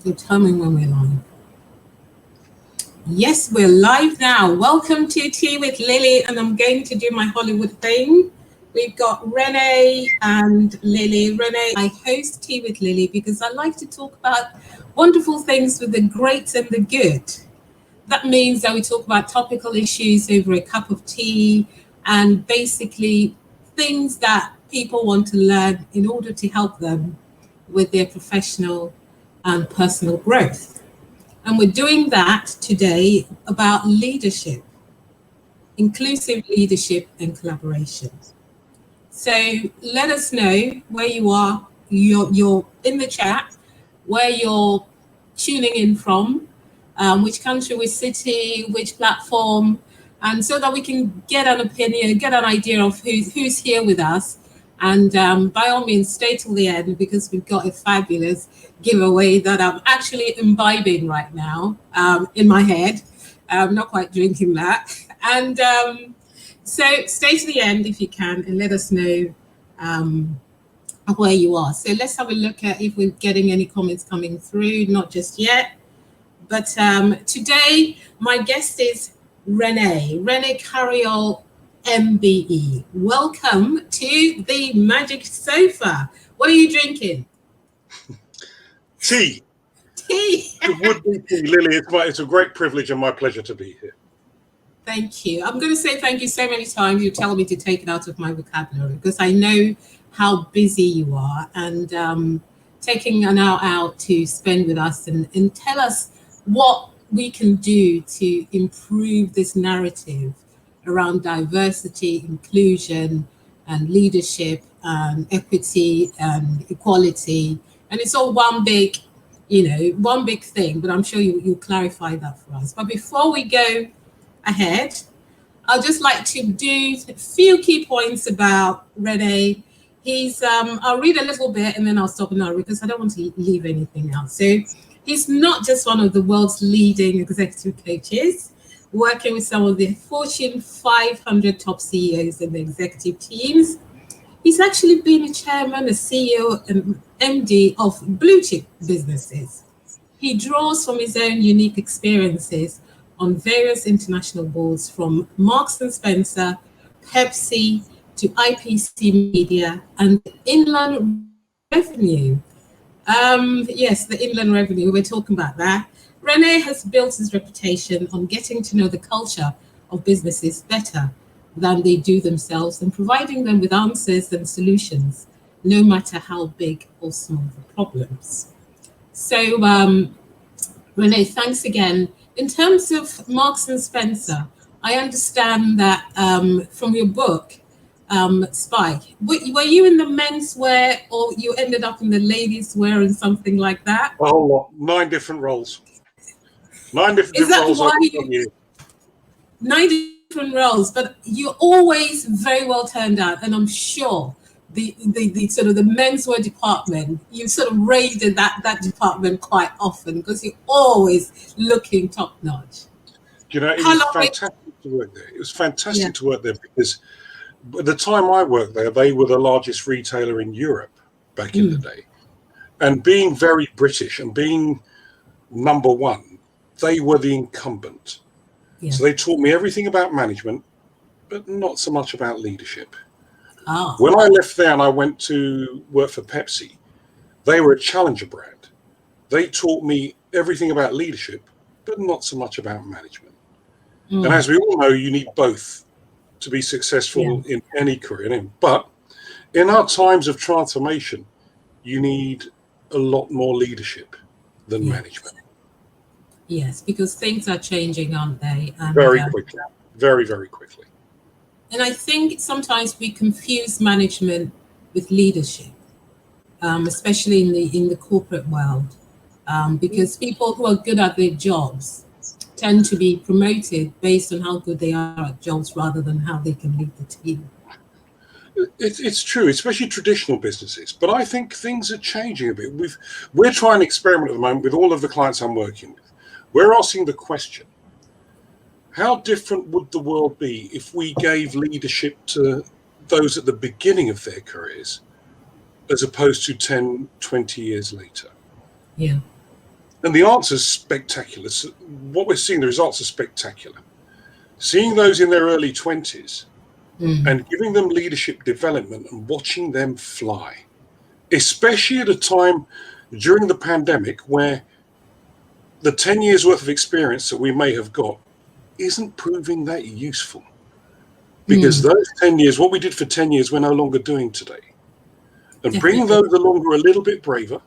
Determine when we're live. Yes, we're live now. Welcome to Tea with Lily, and I'm going to do my Hollywood thing. We've got René and Lily. René, I host Tea with Lily because I like to talk about wonderful things with the great and the good. That means that we talk about topical issues over a cup of tea and basically things that people want to learn in order to help them with their professional and personal growth. And we're doing that today about leadership, inclusive leadership and collaboration. So let us know where you are, you're in the chat, where you're tuning in from, which country, which city, which platform, and so that we can get an opinion, get an idea of who's here with us. And by all means, stay till the end because we've got a fabulous giveaway that I'm actually imbibing right now in my head. I'm not quite drinking that. And so stay to the end if you can and let us know where you are. So let's have a look at if we're getting any comments coming through, not just yet. But today, my guest is René Carayol MBE. Welcome to the Magic Sofa. What are you drinking? Tea. Tea. It would be tea, Lily. It's a great privilege and my pleasure to be here. Thank you. I'm going to say thank you so many times. You tell me to take it out of my vocabulary because I know how busy you are, and taking an hour out to spend with us and tell us what we can do to improve this narrative around diversity, inclusion, and leadership, and equity, and equality. And it's all one big, one big thing, but I'm sure you'll clarify that for us. But before we go ahead, I'd just like to do a few key points about René. I'll read a little bit and then I'll stop now because I don't want to leave anything out. So he's not just one of the world's leading executive coaches, working with some of the Fortune 500 top CEOs and the executive teams. He's actually been a chairman, a CEO, and MD of blue chip businesses. He draws from his own unique experiences on various international boards from Marks & Spencer, Pepsi, to IPC Media, and Inland Revenue. Yes, the Inland Revenue, we're talking about that. René has built his reputation on getting to know the culture of businesses better than they do themselves and providing them with answers and solutions, no matter how big or small the problems. So, René, thanks again. In terms of Marks & Spencer, I understand that from your book, Spike, were you in the menswear or you ended up in the ladies' wear and something like that? A whole lot. 9 different roles. 9 different roles. 9 different roles, but you're always very well turned out, and I'm sure the sort of the menswear department, you sort of raided that department quite often because you're always looking top notch. It was fantastic to work there. It was fantastic to work there because at the time I worked there, they were the largest retailer in Europe back in the day. And being very British and being number one, they were the incumbent. Yeah. So they taught me everything about management, but not so much about leadership. Oh. When I left there and I went to work for Pepsi, they were a challenger brand. They taught me everything about leadership, but not so much about management. And as we all know, you need both to be successful in any career. But in our times of transformation, you need a lot more leadership than management. Yes, because things are changing, aren't they? And, very quickly, very, very quickly. And I think sometimes we confuse management with leadership, especially in the corporate world, because people who are good at their jobs tend to be promoted based on how good they are at jobs rather than how they can lead the team. It's true, especially traditional businesses. But I think things are changing a bit. We're trying to experiment at the moment with all of the clients I'm working with. We're asking the question, how different would the world be if we gave leadership to those at the beginning of their careers as opposed to 10, 20 years later? Yeah. And the answer's spectacular. So what we're seeing, the results are spectacular. Seeing those in their early 20s and giving them leadership development and watching them fly, especially at a time during the pandemic where the 10 years worth of experience that we may have got isn't proving that useful. Because those 10 years, what we did for 10 years, we're no longer doing today. And bringing those along who are a little bit braver,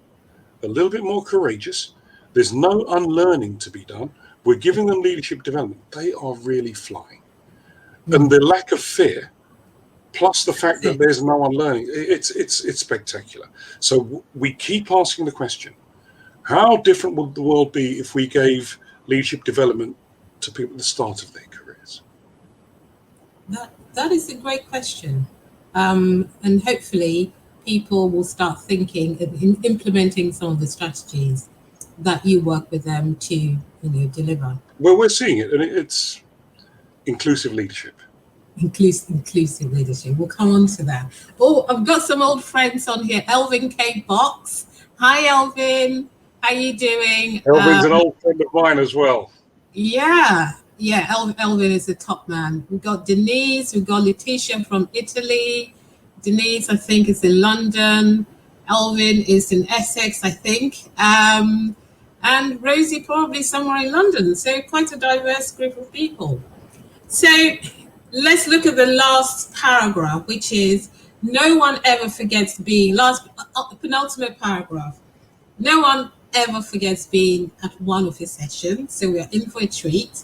a little bit more courageous, there's no unlearning to be done. We're giving them leadership development. They are really flying. And the lack of fear, plus the fact that there's no unlearning, it's spectacular. So we keep asking the question, how different would the world be if we gave leadership development to people at the start of their careers? That is a great question. And hopefully people will start thinking and implementing some of the strategies that you work with them to deliver. Well, we're seeing it, and it's inclusive leadership. Inclusive leadership. We'll come on to that. Oh, I've got some old friends on here. Elvin K. Box. Hi, Elvin. How you doing? Elvin's an old friend of mine as well. Yeah. Elvin is a top man. We've got Denise. We've got Letitia from Italy. Denise, I think, is in London. Elvin is in Essex, I think. And Rosie probably somewhere in London. So quite a diverse group of people. So let's look at the last paragraph, which is no one ever forgets being, penultimate paragraph. No one ever forgets being at one of his sessions. So we are in for a treat.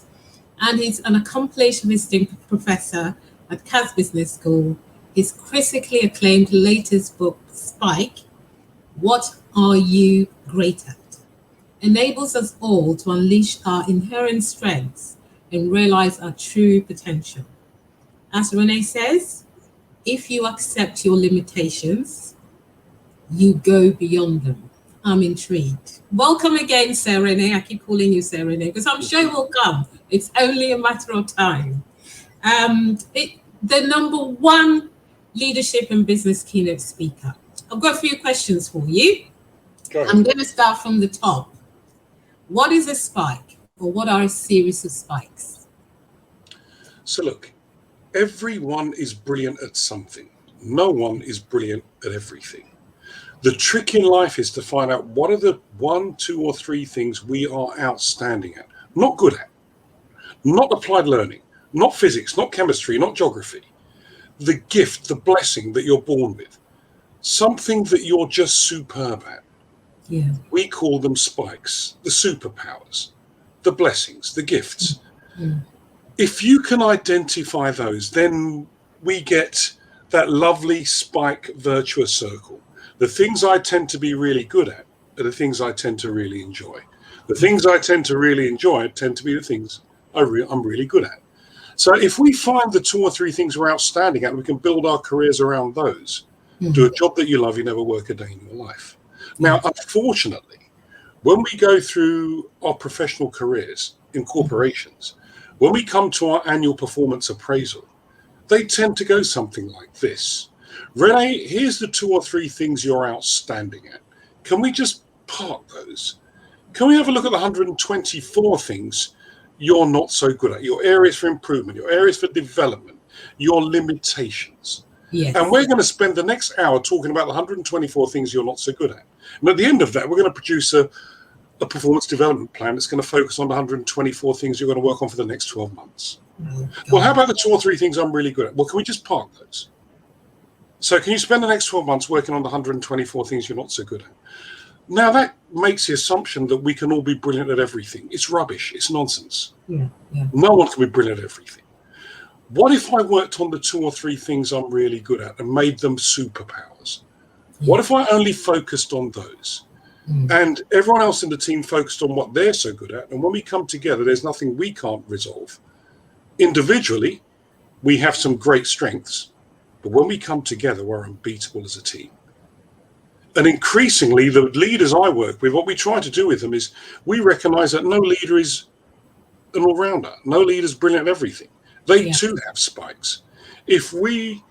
And he's an accomplished visiting professor at Cass Business School. His critically acclaimed latest book, Spike, What Are You Great At?, enables us all to unleash our inherent strengths and realize our true potential. As René says, if you accept your limitations, you go beyond them. I'm intrigued. Welcome again, Sir René. I keep calling you Sir René because I'm sure it will come. It's only a matter of time. The number one leadership and business keynote speaker. I've got a few questions for you. I'm going to start from the top. What is a spike, or what are a series of spikes? So look, everyone is brilliant at something. No one is brilliant at everything. The trick in life is to find out what are the 1, 2, or 3 things we are outstanding at, not good at, not applied learning, not physics, not chemistry, not geography. The gift, the blessing that you're born with, something that you're just superb at. Yeah. We call them spikes, the superpowers, the blessings, the gifts. Mm. If you can identify those, then we get that lovely spike virtuous circle. The things I tend to be really good at are the things I tend to really enjoy. The things I tend to really enjoy tend to be the things I'm really good at. So if we find the 2 or 3 things we're outstanding at, we can build our careers around those. Do a job that you love, you never work a day in your life. Now, unfortunately, when we go through our professional careers in corporations, when we come to our annual performance appraisal, they tend to go something like this. René, here's the 2 or 3 things you're outstanding at. Can we just park those? Can we have a look at the 124 things you're not so good at, your areas for improvement, your areas for development, your limitations? Yes. And we're going to spend the next hour talking about the 124 things you're not so good at. And at the end of that, we're going to produce a performance development plan that's going to focus on the 124 things you're going to work on for the next 12 months. Well, how about the 2 or 3 things I'm really good at? Well, can we just park those? So can you spend the next 12 months working on the 124 things you're not so good at? Now, that makes the assumption that we can all be brilliant at everything. It's rubbish. It's nonsense. Yeah. No one can be brilliant at everything. What if I worked on the 2 or 3 things I'm really good at and made them superpowers? What if I only focused on those? And everyone else in the team focused on what they're so good at? And when we come together, there's nothing we can't resolve. Individually, we have some great strengths. But when we come together, we're unbeatable as a team. And increasingly, the leaders I work with, what we try to do with them is we recognize that no leader is an all-rounder. No leader is brilliant at everything. They too have spikes. If we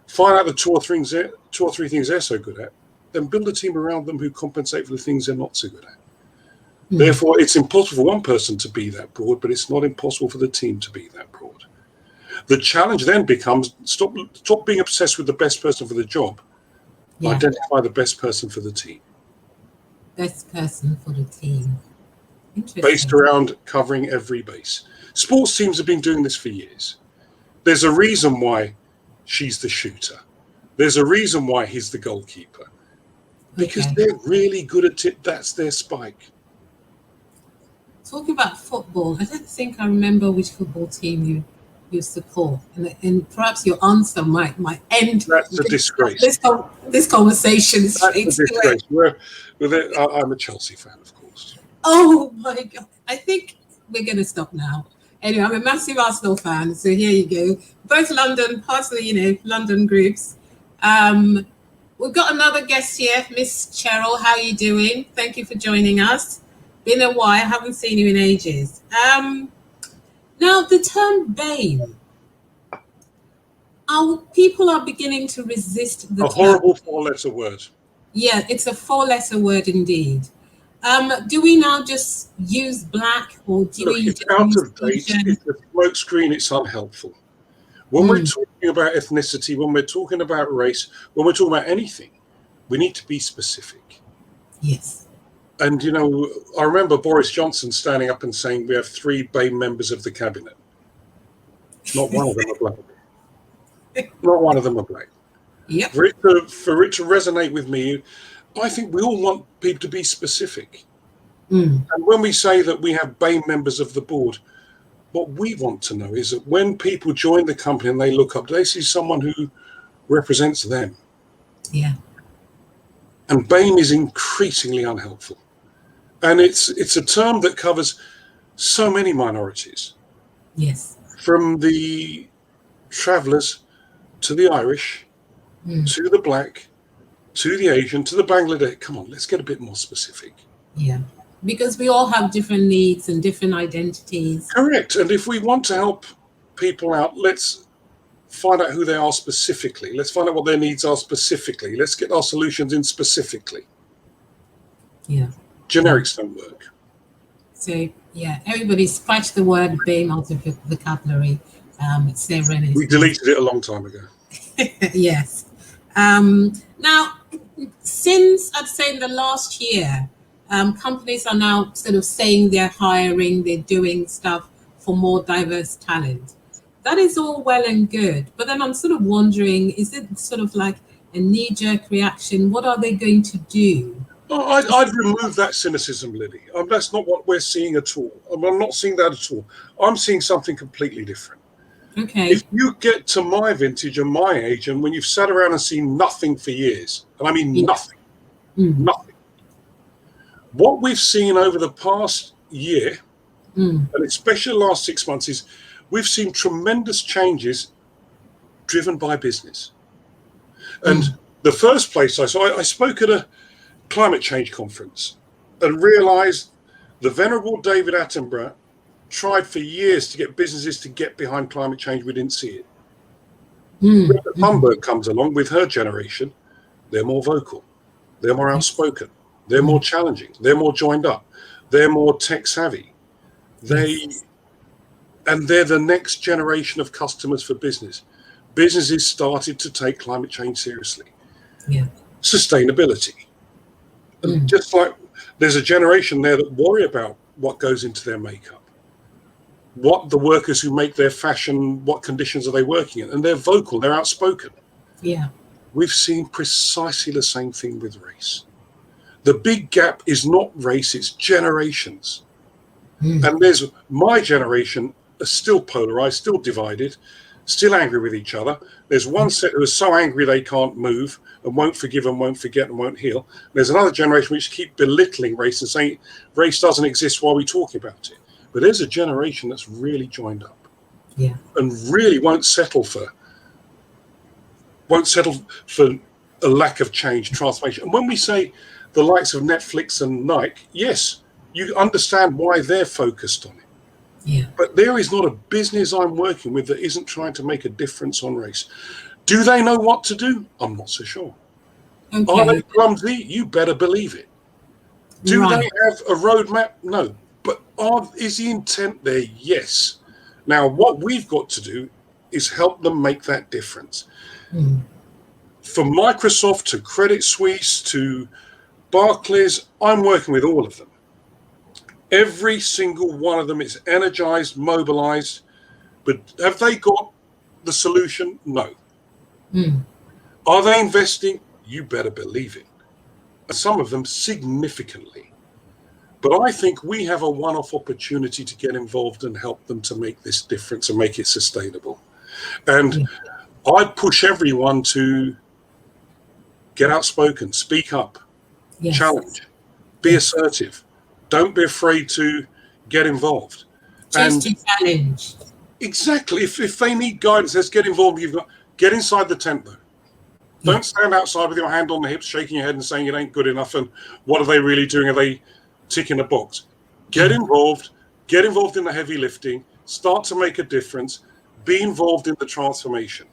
find out the 2 or 3 things they're so good at, then build a team around them who compensate for the things they're not so good at. Therefore, it's impossible for one person to be that broad, but it's not impossible for the team to be that broad. The challenge then becomes stop being obsessed with the best person for the job. Yeah. Identify the best person for the team. Best person for the team. Interesting. Based around covering every base. Sports teams have been doing this for years. There's a reason why she's the shooter. There's a reason why he's the goalkeeper. Because they're really good at it. That's their spike. Talking about football, I don't think I remember which football team you support, and perhaps your answer might end. That's a disgrace. This conversation is That's a disgrace. I'm a Chelsea fan, of course. Oh my God! I think we're going to stop now. Anyway, I'm a massive Arsenal fan, so here you go. Both London, parts of the London groups. We've got another guest here, Miss Cheryl. How are you doing? Thank you for joining us. Been a while. I haven't seen you in ages. Now, the term BAME. People are beginning to resist the term. Horrible four-letter word. Yeah, it's a four-letter word indeed. Do we now just use black, or do we it's out of date. It's a smoke screen. It's unhelpful. When we're talking about ethnicity, when we're talking about race, when we're talking about anything, we need to be specific. Yes. And, I remember Boris Johnson standing up and saying we have 3 BAME members of the cabinet. Not one of them are black. Not one of them are black. Yep. For it to resonate with me, I think we all want people to be specific. And when we say that we have BAME members of the board, what we want to know is that when people join the company and they look up, do they see someone who represents them? Yeah. And BAME is increasingly unhelpful. And it's a term that covers so many minorities. Yes. From the travellers to the Irish, to the black, to the Asian, to the Bangladesh. Come on, let's get a bit more specific. Yeah. Because we all have different needs and different identities. Correct. And if we want to help people out, let's find out who they are specifically. Let's find out what their needs are specifically. Let's get our solutions in specifically. Yeah. Generics don't work. So, yeah, everybody scratch the word BAME out of the vocabulary. Say René. We deleted it a long time ago. Yes. Now, since I'd say in the last year, companies are now sort of saying they're hiring, they're doing stuff for more diverse talent. That is all well and good. But then I'm sort of wondering, is it sort of like a knee-jerk reaction? What are they going to do? Oh, I'd remove that cynicism, Lily. That's not what we're seeing at all. I'm not seeing that at all. I'm seeing something completely different. Okay. If you get to my vintage and my age, and when you've sat around and seen nothing for years, and I mean nothing, nothing. What we've seen over the past year, and especially the last 6 months, is we've seen tremendous changes driven by business. And the first place I spoke at a climate change conference and realized the venerable David Attenborough tried for years to get businesses to get behind climate change. We didn't see it. Greta Thunberg comes along with her generation. They're more vocal. They're more outspoken. They're more challenging. They're more joined up. They're more tech savvy. And they're the next generation of customers for business. Businesses started to take climate change seriously. Yeah. Sustainability. And just like there's a generation there that worry about what goes into their makeup, what the workers who make their fashion, what conditions are they working in, and they're vocal, they're outspoken. Yeah. We've seen precisely the same thing with race. The big gap is not race, it's generations. And there's my generation are still polarized, still divided, still angry with each other. There's one set who are so angry they can't move and won't forgive and won't forget and won't heal. There's another generation which keep belittling race and saying race doesn't exist while we talk about it. But there's a generation that's really joined up, and really won't settle for a lack of change, transformation. And when we say the likes of Netflix and Nike, yes, you understand why they're focused on it. Yeah. But there is not a business I'm working with that isn't trying to make a difference on race. Do they know what to do? I'm not so sure. Okay. Are they clumsy? You better believe it. Do they have a roadmap? No. But is the intent there? Yes. Now, what we've got to do is help them make that difference. From Microsoft to Credit Suisse to Barclays, I'm working with all of them. Every single one of them is energized, mobilized, but have they got the solution? No. Are they investing? You better believe it. Some of them significantly. But I think we have a one-off opportunity to get involved and help them to make this difference and make it sustainable. And I push everyone to get outspoken, speak up, challenge, be assertive. Don't be afraid to get involved. Just to challenge. Exactly. If they need guidance, let's get involved. Get inside the tent, though. Don't stand outside with your hand on the hips, shaking your head and saying it ain't good enough. And what are they really doing? Are they ticking a box? Get involved. Get involved in the heavy lifting. Start to make a difference. Be involved in the transformation.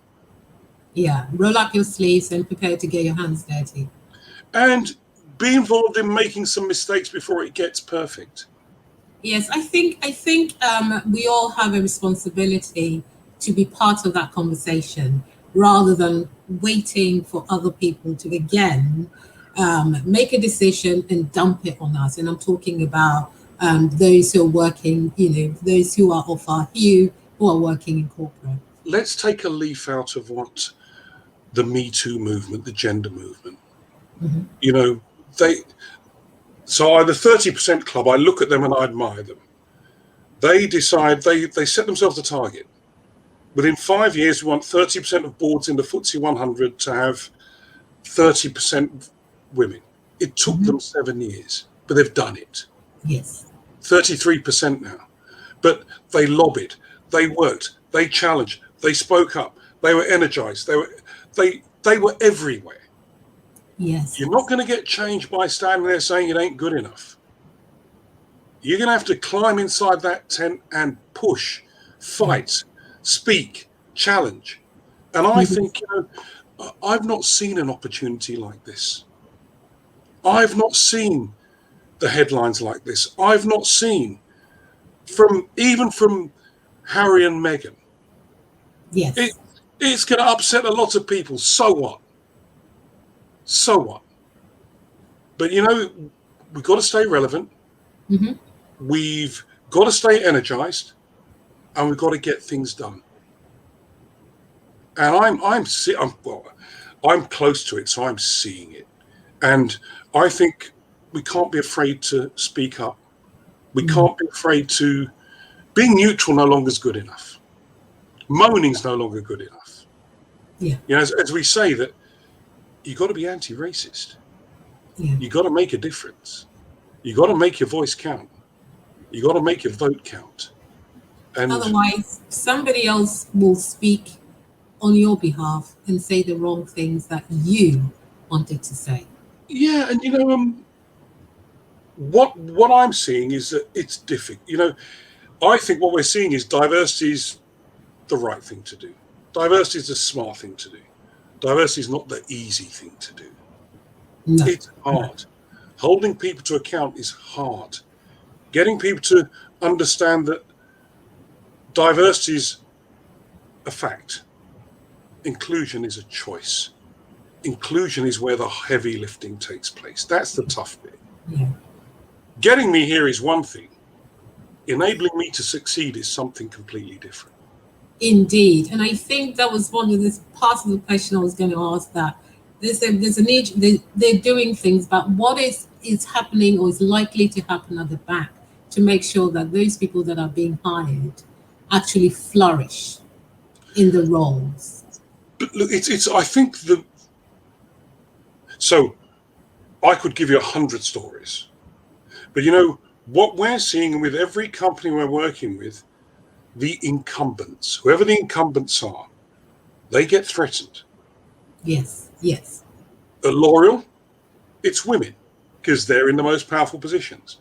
Yeah. Roll up your sleeves and prepare to get your hands dirty. And be involved in making some mistakes before it gets perfect. Yes, I think we all have a responsibility to be part of that conversation rather than waiting for other people to again make a decision and dump it on us. And I'm talking about those who are working, those who are of our hue, who are working in corporate. Let's take a leaf out of what the Me Too movement, the gender movement. So the 30% club, I look at them and I admire them. They decide, they set themselves a target. Within 5 years, we want 30% of boards in the FTSE 100 to have 30% women. It took them 7 years, but they've done it. Yes. 33% now. But they lobbied, they worked, they challenged, they spoke up, they were energized, they were everywhere. Yes. You're not going to get change by standing there saying it ain't good enough. You're going to have to climb inside that tent and push, fight, speak, challenge. And I think, I've not seen an opportunity like this. I've not seen the headlines like this. I've not seen even from Harry and Meghan. Yes. It's going to upset a lot of people. So what? So what? But we've got to stay relevant. We've got to stay energized, and we've got to get things done. And I'm close to it, so I'm seeing it. And I think we can't be afraid to speak up. We can't be afraid to. Being neutral no longer is good enough. Moaning's no longer good enough. Yeah. As we say that. You got to be anti-racist. Yeah. You got to make a difference. You got to make your voice count. You got to make your vote count. And otherwise, somebody else will speak on your behalf and say the wrong things that you wanted to say. Yeah, and what I'm seeing is that it's difficult. I think what we're seeing is diversity is the right thing to do. Diversity is the smart thing to do. Diversity is not the easy thing to do. No. It's hard. Holding people to account is hard. Getting people to understand that diversity is a fact. Inclusion is a choice. Inclusion is where the heavy lifting takes place. That's the tough bit. Yeah. Getting me here is one thing. Enabling me to succeed is something completely different. Indeed, and I think that was one of the parts of the question I was going to ask. That there's a need. They're doing things, but what is happening or is likely to happen at the back to make sure that those people that are being hired actually flourish in the roles. But look, I think so I could give you 100 stories, but what we're seeing with every company we're working with. The incumbents, whoever the incumbents are, they get threatened. Yes. At L'Oreal, it's women because they're in the most powerful positions.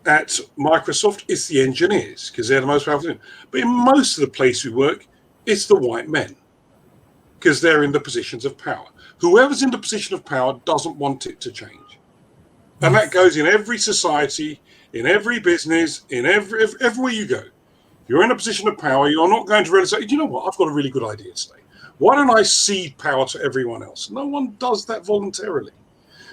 At Microsoft, it's the engineers because they're the most powerful positions. But in most of the places we work, it's the white men because they're in the positions of power. Whoever's in the position of power doesn't want it to change. And that goes in every society, in every business, in everywhere you go. If you're in a position of power, you're not going to really say, you know what, I've got a really good idea today. Why don't I cede power to everyone else? No one does that voluntarily.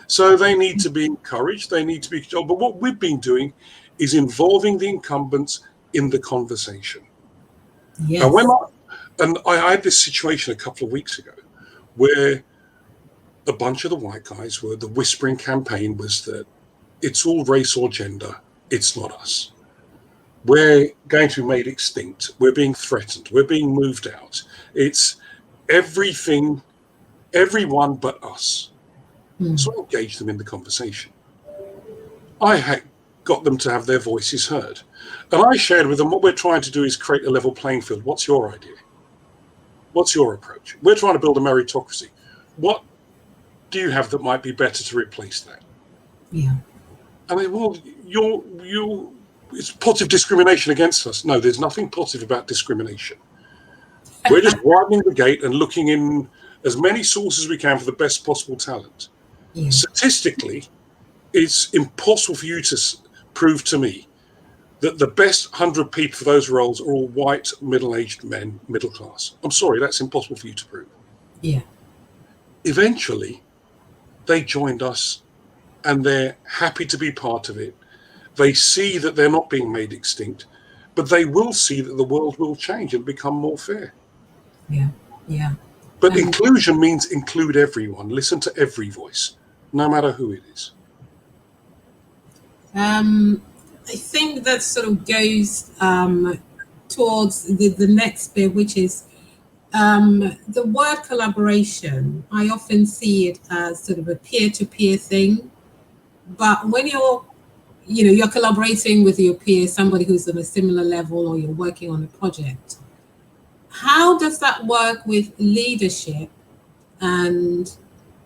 So they need to be encouraged. They need to be controlled. But what we've been doing is involving the incumbents in the conversation. Yes. And I had this situation a couple of weeks ago where a bunch of the white guys were, the whispering campaign was that it's all race or gender. It's not us. We're going to be made extinct. We're being threatened. We're being moved out. It's everything, everyone but us. So I engaged them in the conversation. I got them to have their voices heard. And I shared with them what we're trying to do is create a level playing field. What's your idea? What's your approach? We're trying to build a meritocracy. What do you have that might be better to replace that? Yeah. I mean, well, it's positive discrimination against us. No, there's nothing positive about discrimination. We're just widening the gate and looking in as many sources as we can for the best possible talent. Yeah. Statistically, it's impossible for you to prove to me that the best 100 people for those roles are all white, middle-aged men, middle class. I'm sorry, that's impossible for you to prove. Yeah. Eventually, they joined us and they're happy to be part of it. They see that they're not being made extinct, but they will see that the world will change and become more fair. Yeah, yeah. But inclusion means include everyone. Listen to every voice, no matter who it is. I think that sort of goes towards the next bit, which is the word collaboration. I often see it as sort of a peer-to-peer thing, but when you're collaborating with your peer, somebody who's on a similar level, or you're working on a project, how does that work with leadership and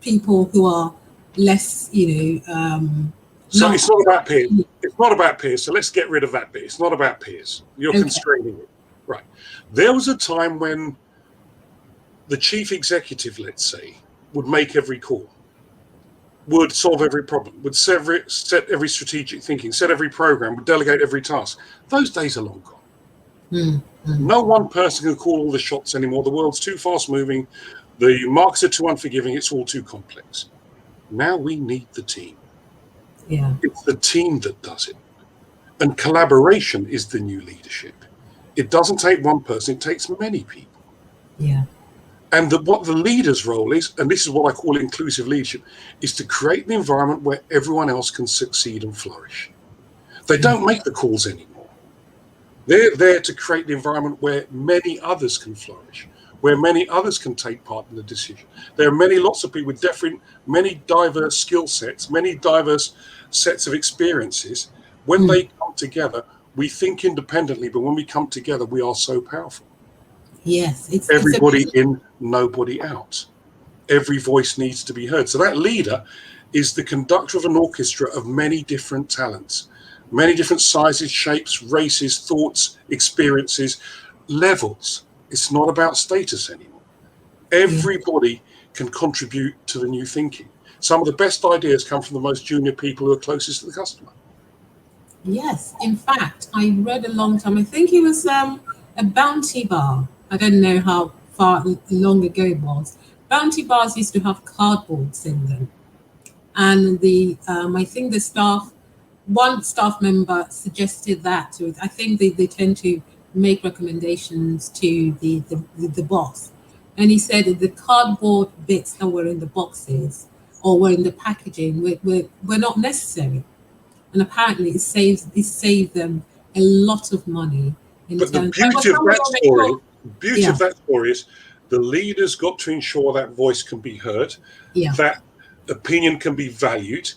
people who are less, So it's not about peers. It's not about peers. So let's get rid of that bit. It's not about peers. You're constraining it. Right. There was a time when the chief executive, let's say, would make every call, would solve every problem, would set every strategic thinking, set every program, would delegate every task. Those days are long gone. No one person can call all the shots anymore. The world's too fast moving. The markets are too unforgiving. It's all too complex. Now we need the team. Yeah. It's the team that does it. And collaboration is the new leadership. It doesn't take one person, it takes many people. Yeah. And what the leader's role is, and this is what I call inclusive leadership, is to create an environment where everyone else can succeed and flourish. They don't make the calls anymore. They're there to create the environment where many others can flourish, where many others can take part in the decision. There are lots of people with many diverse skill sets, many diverse sets of experiences. When they come together, we think independently, but when we come together, we are so powerful. Yes. It's everybody in, nobody out. Every voice needs to be heard. So that leader is the conductor of an orchestra of many different talents, many different sizes, shapes, races, thoughts, experiences, levels. It's not about status anymore. Everybody can contribute to the new thinking. Some of the best ideas come from the most junior people who are closest to the customer. Yes. In fact, I read a long time, I think it was a Bounty bar. I don't know how long ago it was. Bounty bars used to have cardboards in them. And I think one staff member suggested that. I think they tend to make recommendations to the boss. And he said that the cardboard bits that were in the boxes or were in the packaging were not necessary. And apparently it saved them a lot of money. But the beauty of that story is the leaders got to ensure that voice can be heard, that opinion can be valued,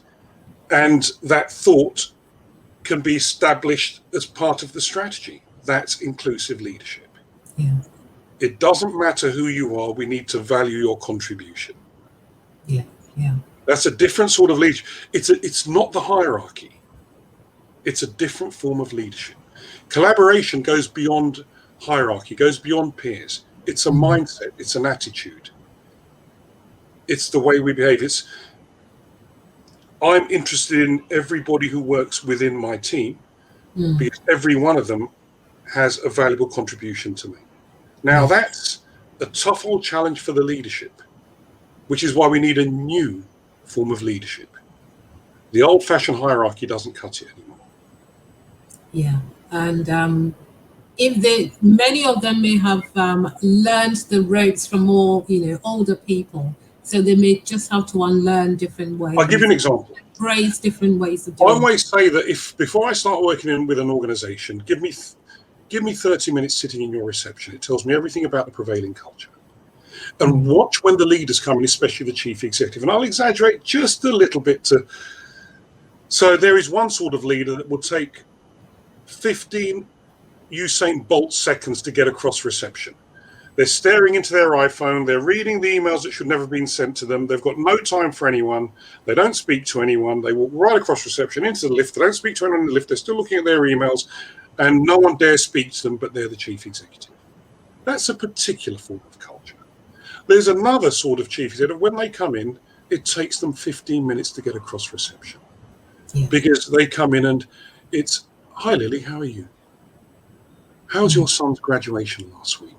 and that thought can be established as part of the strategy. That's inclusive leadership. Yeah. It doesn't matter who you are, we need to value your contribution. Yeah, yeah. That's a different sort of leadership. It's not the hierarchy. It's a different form of leadership. Collaboration goes beyond hierarchy, goes beyond peers. It's a mindset, it's an attitude. It's the way we behave. I'm interested in everybody who works within my team because every one of them has a valuable contribution to me. Now, that's a tough old challenge for the leadership, which is why we need a new form of leadership. The old-fashioned hierarchy doesn't cut it anymore. Yeah, and many of them may have learned the ropes from more, older people, so they may just have to unlearn different ways. I'll give you an example. Embrace different ways of I doing it. always say that before I start working with an organization, give me 30 minutes sitting in your reception. It tells me everything about the prevailing culture. And watch when the leaders come in, especially the chief executive. And I'll exaggerate just a little bit so there is one sort of leader that will take 15 Usain Bolt seconds to get across reception. They're staring into their iPhone. They're reading the emails that should never have been sent to them. They've got no time for anyone. They don't speak to anyone. They walk right across reception into the lift. They don't speak to anyone in the lift. They're still looking at their emails, and no one dares speak to them, but they're the chief executive. That's a particular form of culture. There's another sort of chief executive. When they come in, it takes them 15 minutes to get across reception because they come in and it's, "Hi, Lily, how are you? How's your son's graduation last week?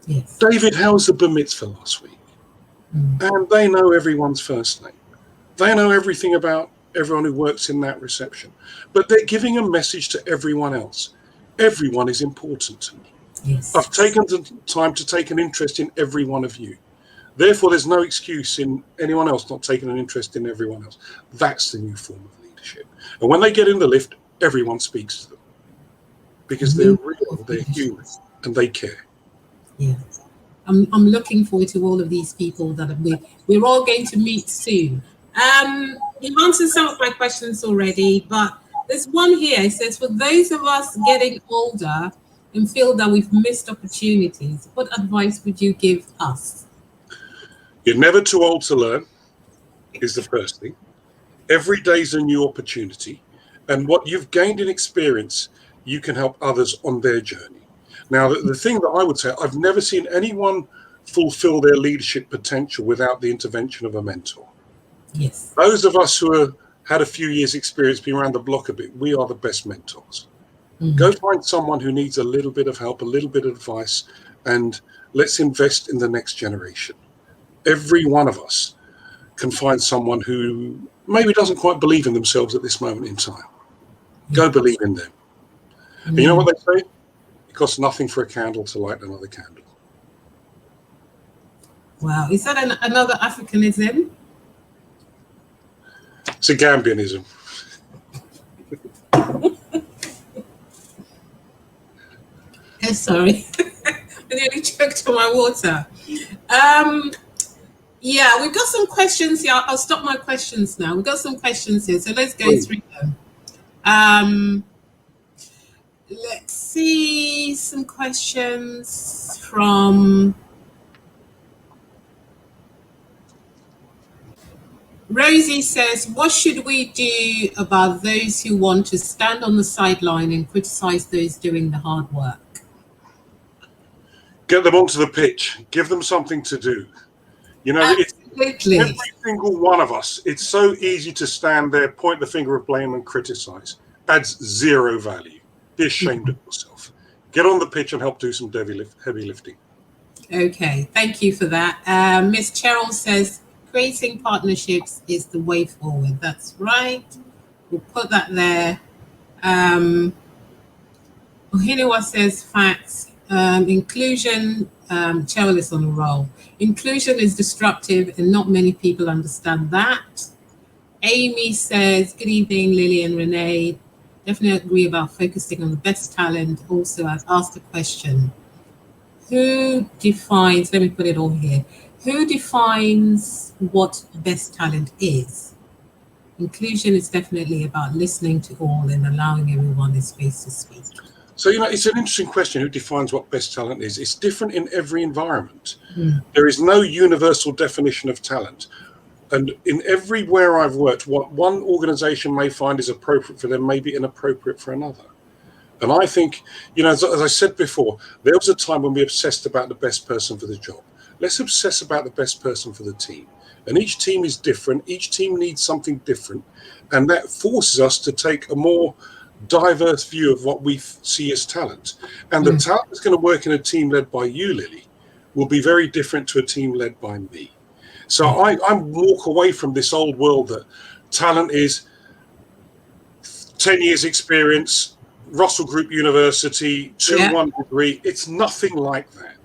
Yes. David, how was the bar mitzvah last week?" And they know everyone's first name. They know everything about everyone who works in that reception. But they're giving a message to everyone else. Everyone is important to me. Yes. I've taken the time to take an interest in every one of you. Therefore, there's no excuse in anyone else not taking an interest in everyone else. That's the new form of leadership. And when they get in the lift, everyone speaks to them because they're real, they're human, and they care. Yeah, I'm looking forward to all of these people that we're all going to meet soon. You've answered some of my questions already, but there's one here. It says, for those of us getting older and feel that we've missed opportunities, what advice would you give us? You're never too old to learn, is the first thing. Every day's a new opportunity, and what you've gained in experience, you can help others on their journey. Now, the thing that I would say, I've never seen anyone fulfill their leadership potential without the intervention of a mentor. Yes. Those of us who have had a few years' experience, been around the block a bit, we are the best mentors. Go find someone who needs a little bit of help, a little bit of advice, and let's invest in the next generation. Every one of us can find someone who maybe doesn't quite believe in themselves at this moment in time. Go believe in them. And you know what they say? It costs nothing for a candle to light another candle. Wow. Is that another Africanism? It's a Gambianism. Sorry. I nearly choked on my water. Yeah, we've got some questions here. I'll stop my questions now. We've got some questions here, so let's go through them. Let's see some questions from Rosie says, what should we do about those who want to stand on the sideline and criticize those doing the hard work? Get them onto the pitch. Give them something to do. You know, Absolutely. every single one of us, it's so easy to stand there, point the finger of blame and criticize. Adds zero value. Be ashamed of yourself. Get on the pitch and help do some heavy lifting. Okay, thank you for that. Miss Cheryl says, creating partnerships is the way forward. That's right. We'll put that there. Ohiniwa says, facts. Inclusion, Cheryl is on a roll. Inclusion is disruptive and not many people understand that. Amy says, good evening, Lily and Renee. Definitely agree about focusing on the best talent. Also, I've asked a question. Who defines, let me put it all here. Who defines what best talent is? Inclusion is definitely about listening to all and allowing everyone the space to speak. So, you know, it's an interesting question, who defines what best talent is. It's different in every environment. There is no universal definition of talent. And in everywhere I've worked, what one organization may find is appropriate for them may be inappropriate for another. And I think, you know, as I said before, there was a time when we obsessed about the best person for the job. Let's obsess about the best person for the team. And each team is different. Each team needs something different. And that forces us to take a more diverse view of what we see as talent. And the talent that's going to work in a team led by you, Lily, will be very different to a team led by me. So I walk away from this old world that talent is 10 years experience, Russell Group University, 2-1 degree. It's nothing like that.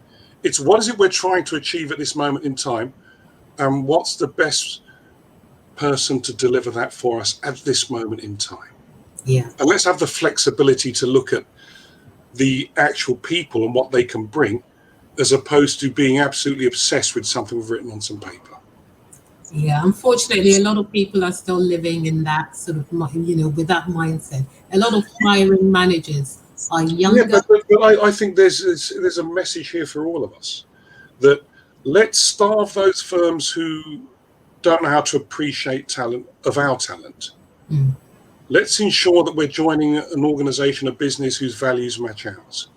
It's what is it we're trying to achieve at this moment in time, and what's the best person to deliver that for us at this moment in time. Yeah. And let's have the flexibility to look at the actual people and what they can bring, as opposed to being absolutely obsessed with something we've written on some paper. Yeah, unfortunately, a lot of people are still living in that sort of, with that mindset. A lot of hiring managers are younger. Yeah, but I think there's a message here for all of us, that let's starve those firms who don't know how to appreciate talent of our talent. Let's ensure that we're joining an organization, a business whose values match ours.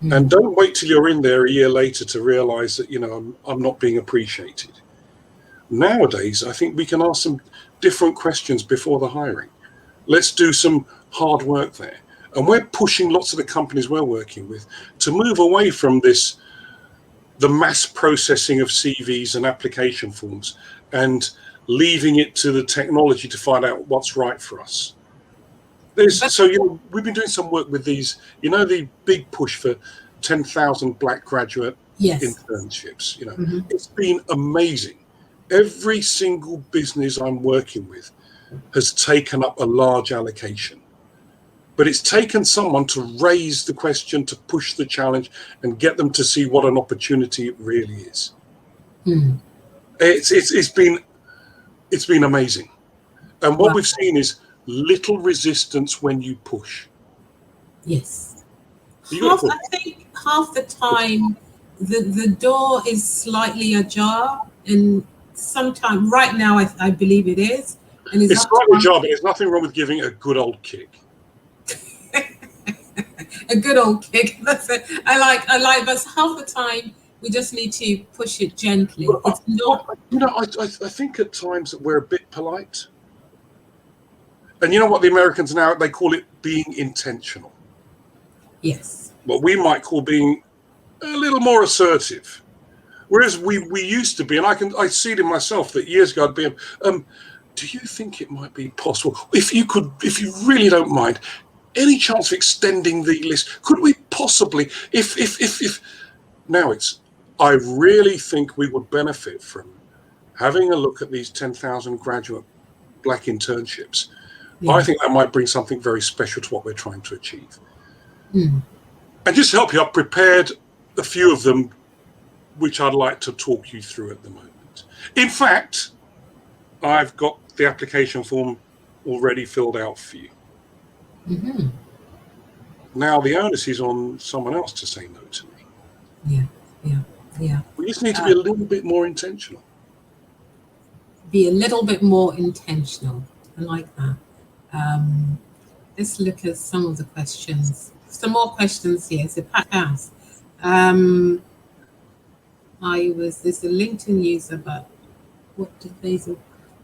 And don't wait till you're in there a year later to realize that, I'm not being appreciated. Nowadays, I think we can ask some different questions before the hiring. Let's do some hard work there. And we're pushing lots of the companies we're working with to move away from the mass processing of CVs and application forms, and leaving it to the technology to find out what's right for us. We've been doing some work with these, the big push for 10,000 black graduate internships. It's been amazing. Every single business I'm working with has taken up a large allocation, but it's taken someone to raise the question, to push the challenge, and get them to see what an opportunity it really is. It's been amazing. And what we've seen is little resistance when you push. Yes. I think half the time the door is slightly ajar, and sometimes, right now, I believe it is. And it's slightly ajar, but there's nothing wrong with giving a good old kick. A good old kick. That's it. I like, but half the time we just need to push it gently. It's not. I think at times that we're a bit polite. And you know what the Americans now, they call it being intentional. Yes. What we might call being a little more assertive. Whereas we used to be, and I see it in myself, that years ago I'd be, do you think it might be possible, if you really don't mind, any chance of extending the list? Could we possibly, if now it's, I really think we would benefit from having a look at these 10,000 graduate black internships. Yeah. I think that might bring something very special to what we're trying to achieve. And just to help you, I've prepared a few of them, which I'd like to talk you through at the moment. In fact, I've got the application form already filled out for you. Now the onus is on someone else to say no to me. Yeah. We just need to be a little bit more intentional. Be a little bit more intentional. I like that. Let's look at some of the questions. Some more questions here. It's a packed house. There's a LinkedIn user, but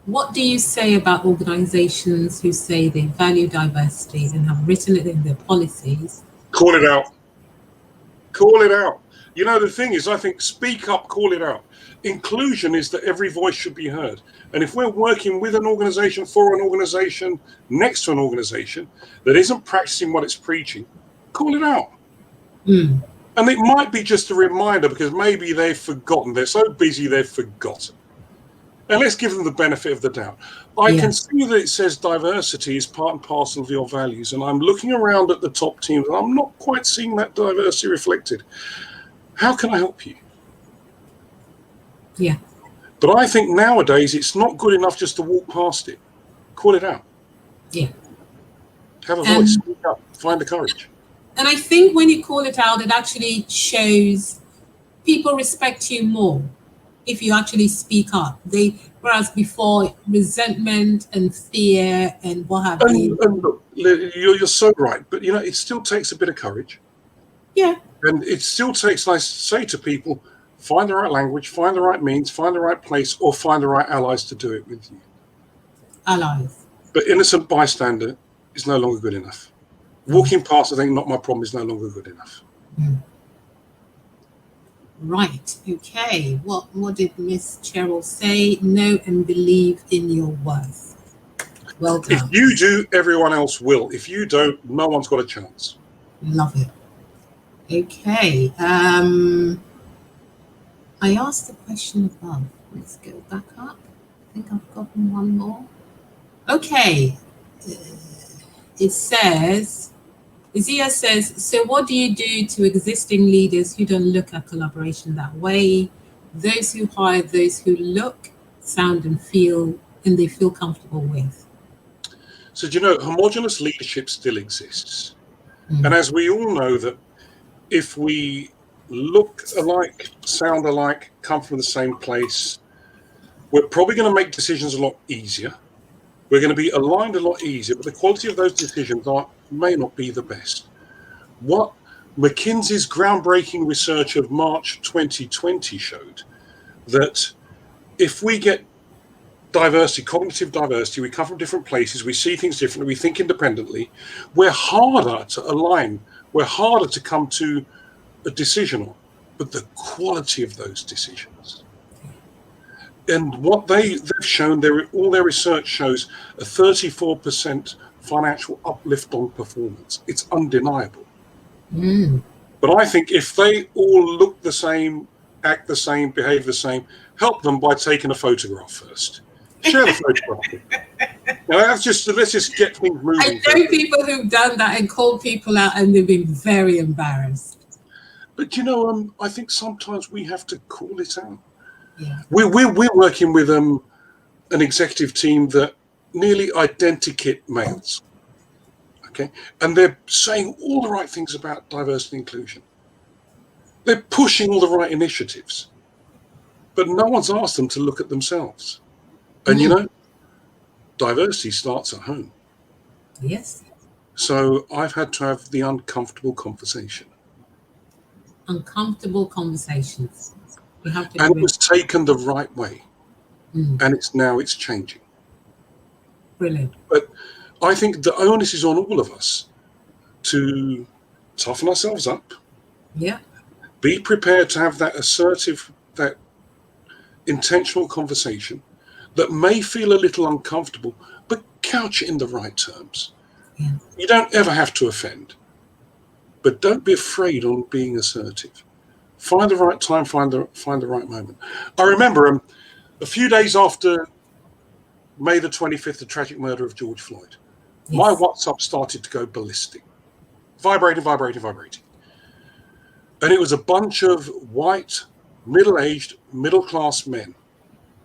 what do you say about organizations who say they value diversity and have written it in their policies? Call it out. Call it out. The thing is, I think speak up, call it out. Inclusion is that every voice should be heard. And if we're working with an organization, for an organization, next to an organization that isn't practicing what it's preaching, call it out. And it might be just a reminder, because maybe they've forgotten. They're so busy, they've forgotten. And let's give them the benefit of the doubt. I can see that it says diversity is part and parcel of your values. And I'm looking around at the top teams, and I'm not quite seeing that diversity reflected. How can I help you? Yeah. But I think nowadays it's not good enough just to walk past it. Call it out. Yeah. Have a voice. Speak up. Find the courage. And I think when you call it out, it actually shows people respect you more if you actually speak up. Whereas before, resentment and fear and what have you. And look, you're so right. But it still takes a bit of courage. Yeah. And it still takes, I say to people, Find the right language, find the right means, find the right place, or find the right allies to do it with you. Allies. But innocent bystander is no longer good enough. Walking past, I think, not my problem is no longer good enough. Right. Okay. What did Miss Cheryl say? Know and believe in your worth. Well done. If you do, everyone else will. If you don't, no one's got a chance. Love it. Okay. I asked the question above. Let's go back up. I think I've gotten one more. Okay. It says, Izia says, so what do you do to existing leaders who don't look at collaboration that way? Those who hire those who look, sound, and feel, and they feel comfortable with. So, do you know, homogenous leadership still exists. And as we all know that if we look alike, sound alike, come from the same place, we're probably going to make decisions a lot easier. We're going to be aligned a lot easier, but the quality of those decisions may not be the best. What McKinsey's groundbreaking research of March 2020 showed that if we get diversity, cognitive diversity, we come from different places, we see things differently, we think independently, we're harder to align, we're harder to come to a decision on, but the quality of those decisions. And what they've shown, all their research shows a 34% financial uplift on performance. It's undeniable. But I think if they all look the same, act the same, behave the same, help them by taking a photograph first. Share the photograph. Let's just get things moving. I know people who've done that and called people out, and they've been very embarrassed. But I think sometimes we have to call it out. Yeah. We're working with an executive team that nearly identikit males. Okay, and they're saying all the right things about diversity and inclusion. They're pushing all the right initiatives, but no one's asked them to look at themselves. And diversity starts at home. Yes. So I've had to have the uncomfortable conversation. Uncomfortable conversations. You have to. And it was taken the right way. And it's changing. Brilliant. But I think the onus is on all of us to toughen ourselves up. Yeah. Be prepared to have that assertive, that intentional conversation that may feel a little uncomfortable, but couch it in the right terms. Yeah. You don't ever have to offend, but don't be afraid on being assertive. Find the right time, find the right moment. I remember a few days after May the 25th, the tragic murder of George Floyd, my WhatsApp started to go ballistic, vibrating. And it was a bunch of white, middle-aged, middle-class men,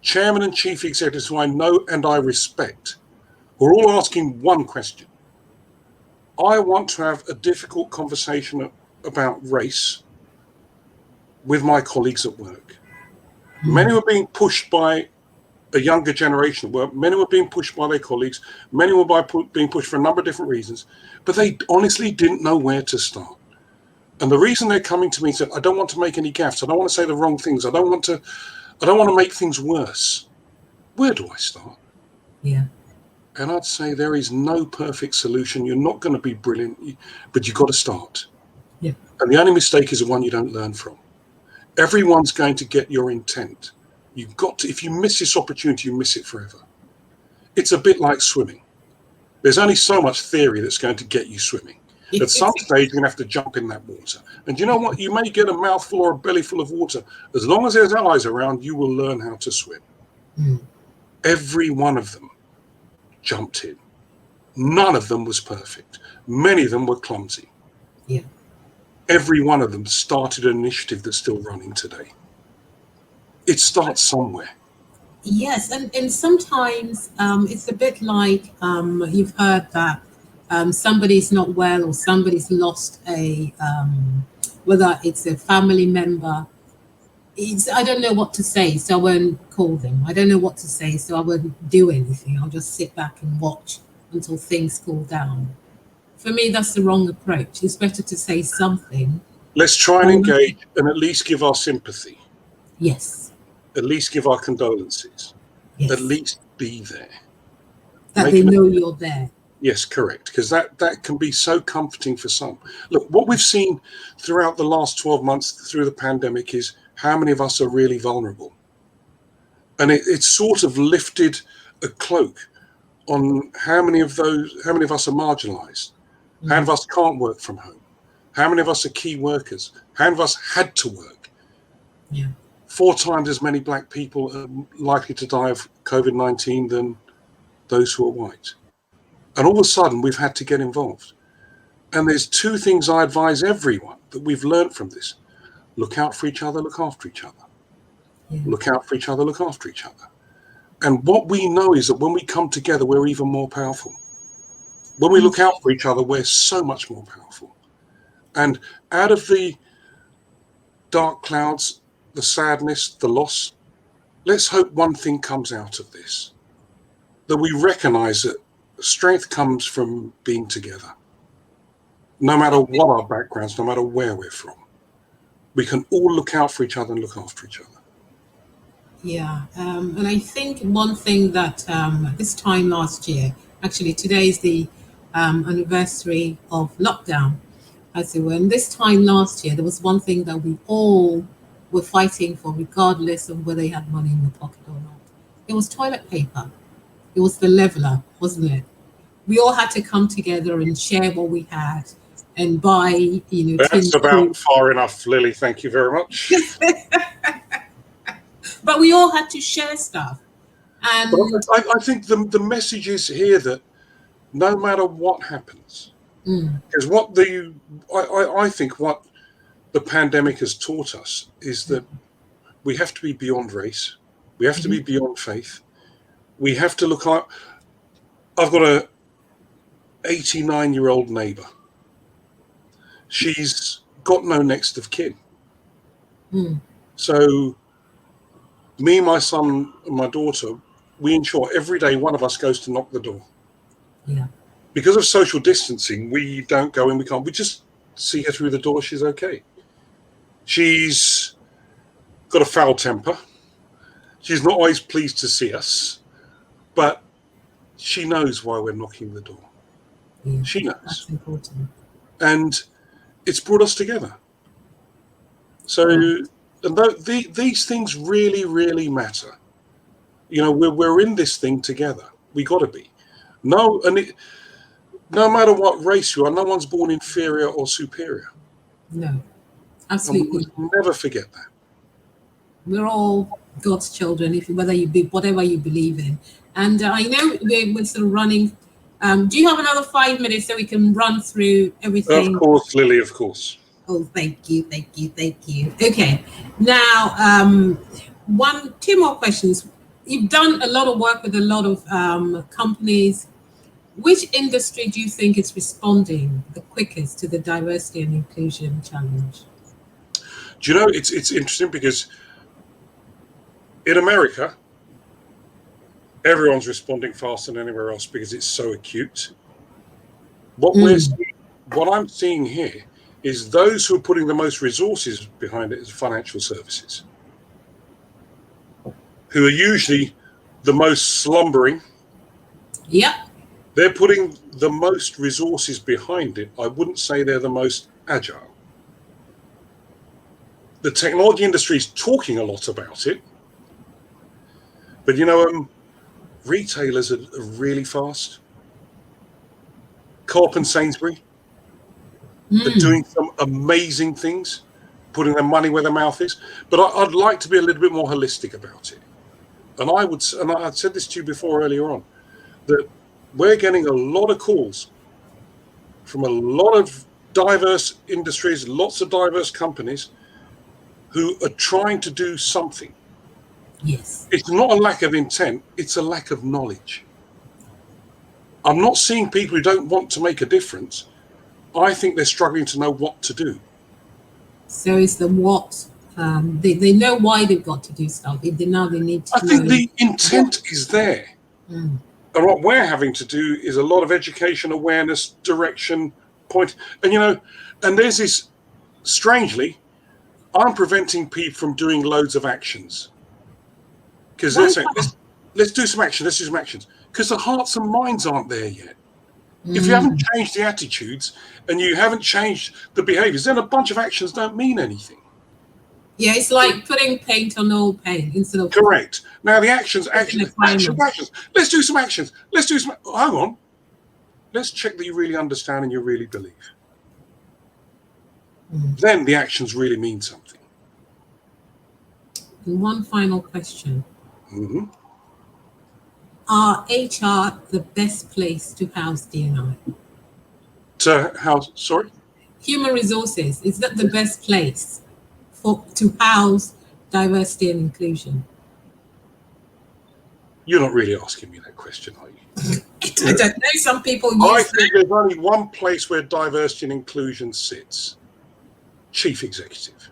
chairman and chief executives who I know and I respect, who are all asking one question. I want to have a difficult conversation about race with my colleagues at work. Many were being pushed by a younger generation at work. Many were being pushed by their colleagues. Many were being pushed for a number of different reasons, but they honestly didn't know where to start. And the reason they're coming to me is that I don't want to make any gaffes. I don't want to say the wrong things. I don't want to make things worse. Where do I start? Yeah. And I'd say there is no perfect solution. You're not going to be brilliant, but you've got to start. Yeah. And the only mistake is the one you don't learn from. Everyone's going to get your intent. You've got to, if you miss this opportunity, you miss it forever. It's a bit like swimming. There's only so much theory that's going to get you swimming. At some stage, you're going to have to jump in that water. And you know what? You may get a mouthful or a belly full of water. As long as there's allies around, you will learn how to swim. Every one of them jumped in. None of them was perfect. Many of them were clumsy. Yeah. Every one of them started an initiative that's still running today. It starts somewhere. Yes, and sometimes it's a bit like you've heard that somebody's not well or somebody's lost a, whether it's a family member. I don't know what to say, so I won't call them. I don't know what to say, so I won't do anything. I'll just sit back and watch until things cool down. For me, that's the wrong approach. It's better to say something. Let's try and engage and at least give our sympathy. Yes. At least give our condolences. Yes. At least be there. That they know you're there. Yes, correct. Because that can be so comforting for some. Look, what we've seen throughout the last 12 months through the pandemic is how many of us are really vulnerable. And it's sort of lifted a cloak on how many of us are marginalized. How many of us can't work from home? How many of us are key workers? How many of us had to work? Yeah. 4 times as many black people are likely to die of COVID-19 than those who are white. And all of a sudden, we've had to get involved. And there's 2 things I advise everyone that we've learned from this. Look out for each other, look after each other. Yeah. Look out for each other, look after each other. And what we know is that when we come together, we're even more powerful. When we look out for each other, we're so much more powerful. And out of the dark clouds, the sadness, the loss, let's hope one thing comes out of this, that we recognize that strength comes from being together. No matter what our backgrounds, no matter where we're from, we can all look out for each other and look after each other. Yeah, and I think one thing that this time last year, actually today is the anniversary of lockdown, as it were. And this time last year, there was one thing that we all were fighting for, regardless of whether they had money in the pocket or not. It was toilet paper. It was the leveler, wasn't it? We all had to come together and share what we had and buy, That's about far enough, Lily. Thank you very much. But we all had to share stuff. And I think the message is here that no matter what happens, because I think what the pandemic has taught us is that we have to be beyond race. We have to be beyond faith. We have to look up. I've got a 89-year-old neighbor. She's got no next of kin. So me, my son, and my daughter, we ensure every day one of us goes to knock the door. Yeah. Because of social distancing, we don't go in, we can't. We just see her through the door, she's okay. She's got a foul temper. She's not always pleased to see us, but she knows why we're knocking the door. Yeah, she knows. That's important. And it's brought us together. So these things really, really matter. We're in this thing together. We got to be. No matter what race you are, no one's born inferior or superior. No, absolutely. Never forget that. We're all God's children, whether you be whatever you believe in. And I know we're sort of running. Do you have another 5 minutes so we can run through everything? Of course, Lily, of course. Oh, thank you. Okay, now 2 more questions. You've done a lot of work with a lot of companies. Which industry do you think is responding the quickest to the diversity and inclusion challenge? Do you know, it's interesting because in America, everyone's responding faster than anywhere else because it's so acute. What I'm seeing here is those who are putting the most resources behind it is financial services, who are usually the most slumbering. Yep. They're putting the most resources behind it. I wouldn't say they're the most agile. The technology industry is talking a lot about it, but retailers are really fast. Co-op and Sainsbury are doing some amazing things, putting their money where their mouth is. But I'd like to be a little bit more holistic about it. And I'd said this to you before earlier on, that we're getting a lot of calls from a lot of diverse industries, lots of diverse companies who are trying to do something. Yes. It's not a lack of intent, it's a lack of knowledge. I'm not seeing people who don't want to make a difference. I think they're struggling to know what to do. So it's the what. They know why they've got to do stuff. If they need to. I think the intent is there. And what we're having to do is a lot of education, awareness, direction, point. And and there's this, strangely, I'm preventing people from doing loads of actions. Because they're saying, let's do some action, let's do some actions. Because the hearts and minds aren't there yet. If you haven't changed the attitudes and you haven't changed the behaviors, then a bunch of actions don't mean anything. Yeah, it's like putting paint on old paint instead of... Correct. Now the actions. Let's do some actions. Let's do some... Hang on. Let's check that you really understand and you really believe. Then the actions really mean something. And one final question. Are HR the best place to house D&I? To house, sorry? Human resources, is that the best place to house diversity and inclusion? You're not really asking me that question, are you? I don't know, some people I think there's only one place where diversity and inclusion sits. Chief executive.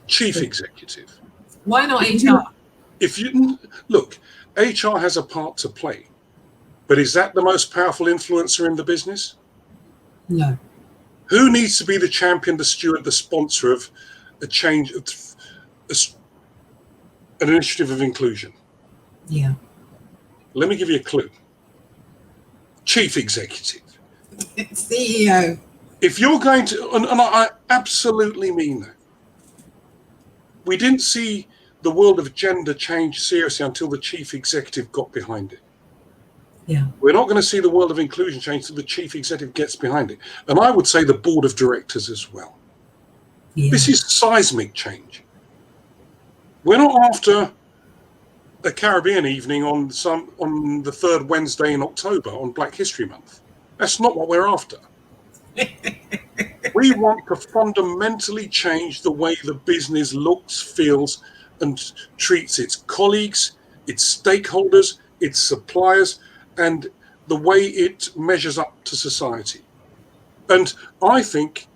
Chief executive. Why not HR? If you look, HR has a part to play, but is that the most powerful influencer in the business? No. Who needs to be the champion, the steward, the sponsor of a change, an initiative of inclusion? Yeah. Let me give you a clue. Chief executive. CEO. If you're going to, and I absolutely mean that. We didn't see the world of gender change seriously until the chief executive got behind it. Yeah. We're not going to see the world of inclusion change until the chief executive gets behind it. And I would say the board of directors as well. Yeah. This is seismic change. We're not after a Caribbean evening on the third Wednesday in October on Black History Month. That's not what we're after. We want to fundamentally change the way the business looks, feels, and treats its colleagues, its stakeholders, its suppliers, and the way it measures up to society. And I think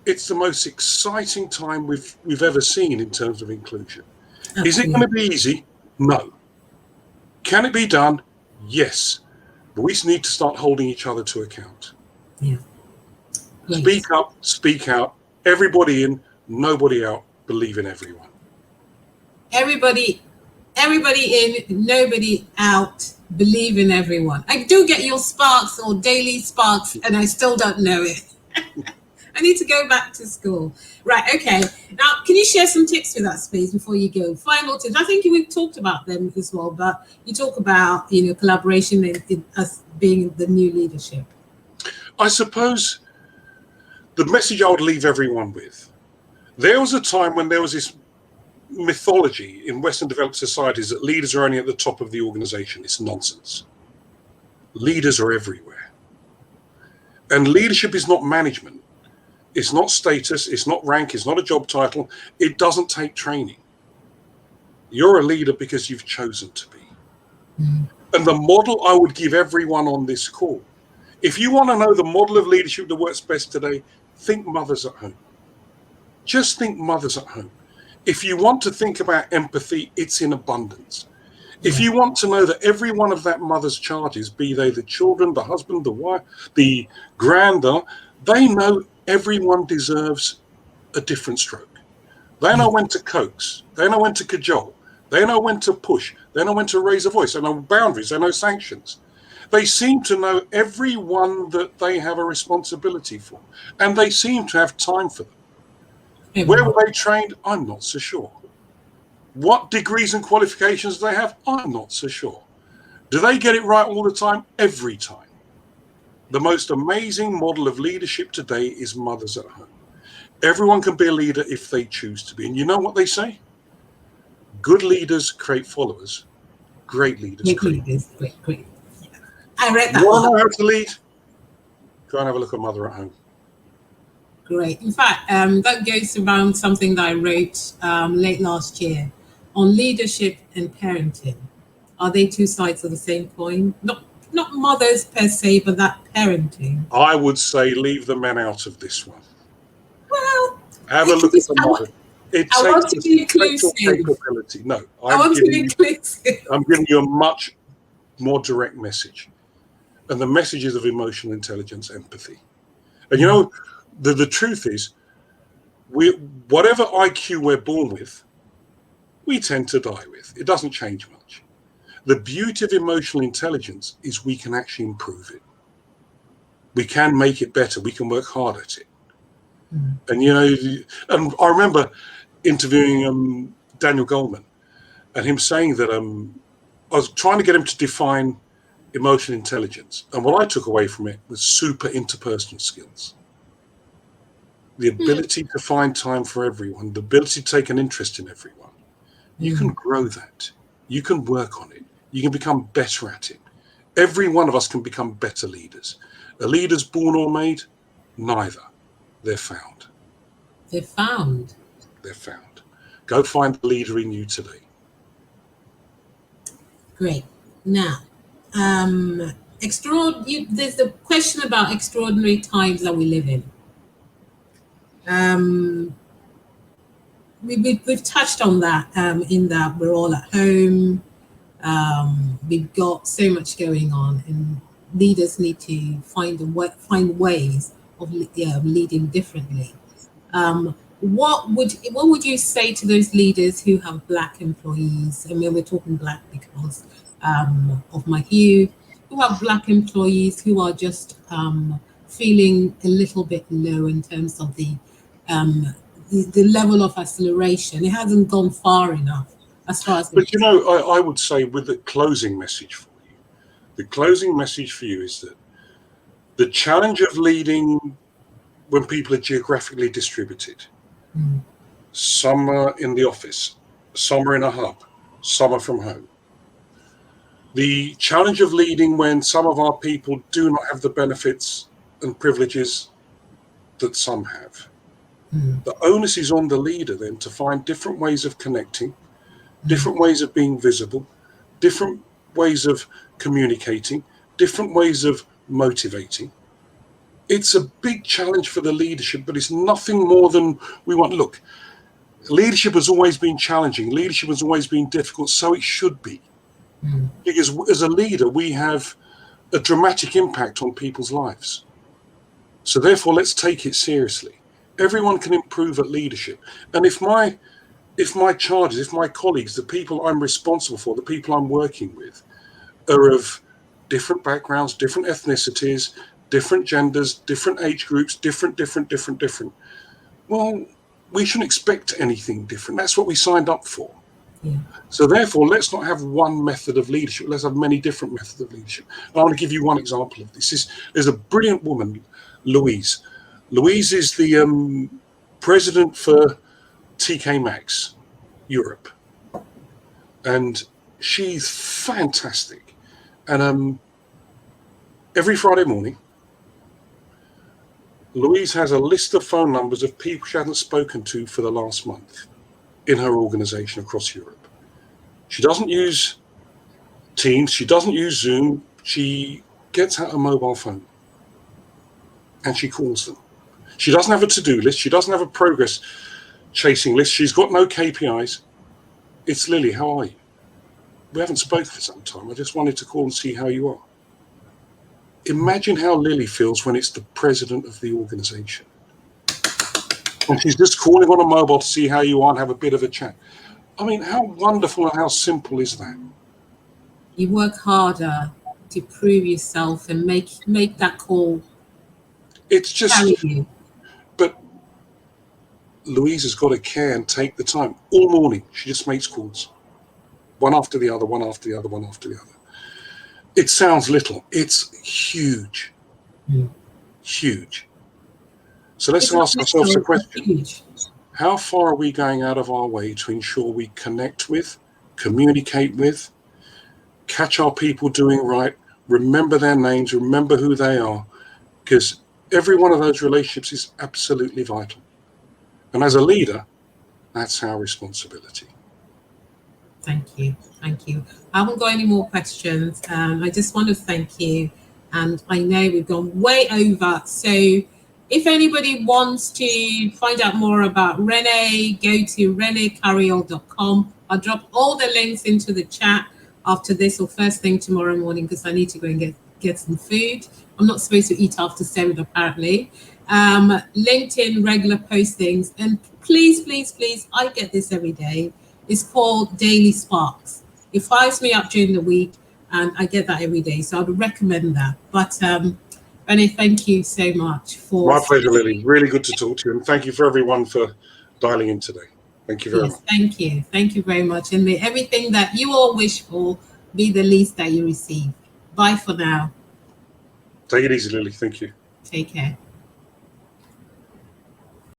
it's the most exciting time we've ever seen in terms of inclusion. Absolutely. Is it going to be easy? No. Can it be done? Yes. But we need to start holding each other to account. Yeah. Great. Speak up, speak out, everybody in, nobody out, believe in everyone. Everybody in, nobody out, believe in everyone. I do get your sparks or daily sparks and I still don't know it. I need to go back to school. Right, okay. Now, can you share some tips with us, please, before you go? Final tips. I think we've talked about them as well, but you talk about, collaboration in us being the new leadership. I suppose the message I would leave everyone with, there was a time when there was this mythology in Western developed societies that leaders are only at the top of the organization. It's nonsense. Leaders are everywhere. And leadership is not management. It's not status. It's not rank. It's not a job title. It doesn't take training. You're a leader because you've chosen to be. And the model I would give everyone on this call, if you want to know the model of leadership that works best today, think mothers at home. Just think mothers at home. If you want to think about empathy, it's in abundance. If you want to know that every one of that mother's charges, be they the children, the husband, the wife, the granddaughter, they know everyone deserves a different stroke. They know when to coax. They know when to cajole. They know when to push. They know when to raise a voice. They know boundaries. They know sanctions. They seem to know everyone that they have a responsibility for, and they seem to have time for them. Where were they trained? I'm not so sure. What degrees and qualifications do they have? I'm not so sure. Do they get it right all the time? Every time. The most amazing model of leadership today is mothers at home. Everyone can be a leader if they choose to be. And you know what they say? Good leaders create followers. Great leaders create. Great. I read that. You want to know how to lead? Go and have a look at Mother at Home. Great. In fact, that goes around something that I wrote late last year on leadership and parenting. Are they two sides of the same coin? Not mothers per se, but that parenting. I would say leave the men out of this one. Well, have a look at the mother. I want to be inclusive. No, I'm giving you a much more direct message. And the message is of emotional intelligence, empathy. And the truth is, whatever IQ we're born with, we tend to die with. It doesn't change much. The beauty of emotional intelligence is we can actually improve it. We can make it better. We can work hard at it. And, and I remember interviewing Daniel Goleman and him saying that I was trying to get him to define emotional intelligence. And what I took away from it was super interpersonal skills. The ability to find time for everyone, the ability to take an interest in everyone. You can grow that. You can work on it. You can become better at it. Every one of us can become better leaders. Are leaders born or made? Neither. They're found. They're found. They're found. Go find the leader in you today. Great. Now, there's the question about extraordinary times that we live in. We've touched on that in that we're all at home. We've got so much going on, and leaders need to find ways of leading differently. What would you say to those leaders who have Black employees? I mean, we're talking Black because of my hue, who have Black employees who are just feeling a little bit low in terms of the level of acceleration. It hasn't gone far enough as far as. But I would say with the closing message for you, the closing message for you is that the challenge of leading when people are geographically distributed, some are in the office, some are in a hub, some are from home. The challenge of leading when some of our people do not have the benefits and privileges that some have. The onus is on the leader then to find different ways of connecting, different ways of being visible, different ways of communicating, different ways of motivating. It's a big challenge for the leadership, but it's nothing more than we want. Look, leadership has always been challenging. Leadership has always been difficult, so it should be. Because as a leader, we have a dramatic impact on people's lives. So therefore, let's take it seriously. Everyone can improve at leadership. And if my charges, if my colleagues, the people I'm responsible for, the people I'm working with, are of different backgrounds, different ethnicities, different genders, different age groups, different, well, we shouldn't expect anything different. That's what we signed up for. So therefore, let's not have one method of leadership. Let's have many different methods of leadership. And I want to give you one example of this. There's a brilliant woman, Louise. Louise is the president for TK Maxx Europe. And she's fantastic. And every Friday morning, Louise has a list of phone numbers of people she hasn't spoken to for the last month in her organization across Europe. She doesn't use Teams. She doesn't use Zoom. She gets out a mobile phone and she calls them. She doesn't have a to-do list. She doesn't have a progress chasing list. She's got no KPIs. It's Lily, how are you? We haven't spoken for some time. I just wanted to call and see how you are. Imagine how Lily feels when it's the president of the organization. And she's just calling on a mobile to see how you are and have a bit of a chat. I mean, how wonderful and how simple is that? You work harder to prove yourself and make that call. It's just, carry you. But Louise has got to care and take the time. All morning, she just makes calls. One after the other, one after the other, one after the other. It sounds little. It's huge. Huge. So let's ask ourselves a question. How far are we going out of our way to ensure we connect with, communicate with, catch our people doing right, remember their names, remember who they are? Because every one of those relationships is absolutely vital. And as a leader, that's our responsibility. Thank you. Thank you. I haven't got any more questions. I just want to thank you. And I know we've gone way over. So if anybody wants to find out more about René, go to renecarayol.com. I'll drop all the links into the chat after this or first thing tomorrow morning because I need to go and get some food. I'm not supposed to eat after 7 apparently. LinkedIn regular postings, and please, please, please, I get this every day. It's called Daily Sparks. It fires me up during the week, and I get that every day. So I'd recommend that. But René, thank you so much for. My pleasure, Lily. Really good to talk to you, and thank you for everyone for dialing in today. Thank you very much. Thank you. Thank you very much. And may everything that you all wish for be the least that you receive. Bye for now. Take it easy, Lily. Thank you. Take care.